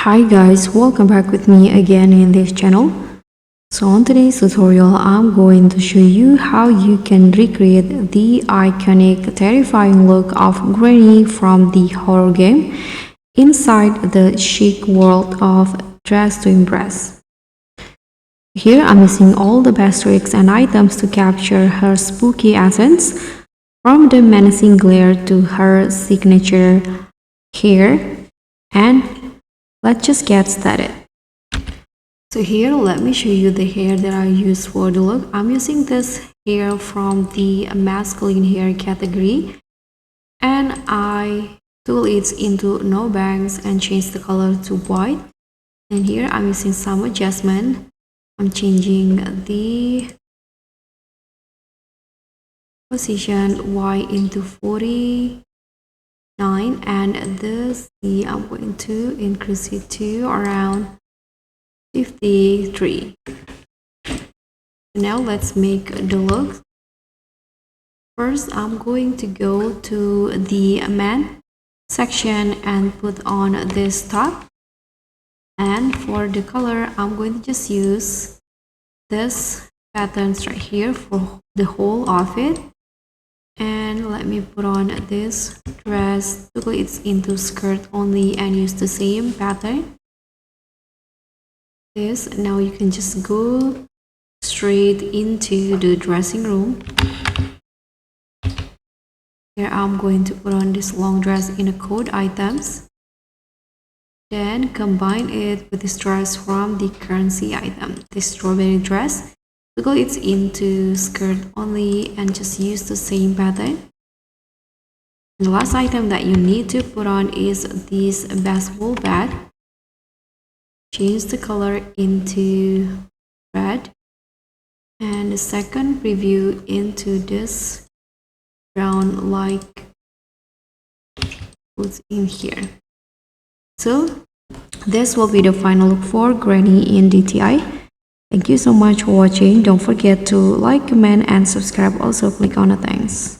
Hi guys, welcome back with me again in this channel. So on today's tutorial, I'm going to show you how you can recreate the iconic terrifying look of Granny from the horror game inside the chic world of Dress to Impress. Here I'm using all the best tricks and items to capture her spooky essence, from the menacing glare to her signature hair, and let's just get started. So here, let me show you the hair that I use for the look. I'm using this hair from the masculine hair category, and I tool it into no bangs and change the color to white. And here I'm using some adjustment. I'm changing the position Y into 49, and the C I'm going to increase it to around 53. Now let's make the look. First, I'm going to go to the men section and put on this top. And for the color, I'm going to just use this patterns right here for the whole outfit. And let me put on this dress. It's into skirt only and use the same pattern. This, now you can just go straight into the dressing room. Here I'm going to put on this long dress in a coat items, then combine it with this dress from the currency item, this strawberry dress. It's into skirt only and just use the same pattern. And the last item that you need to put on is this baseball bat. Change the color into red, and the second preview into this brown, like what's in here. So this will be the final look for Granny in DTI. Thank you so much for watching. Don't forget to like, comment and subscribe. Also click on the thanks.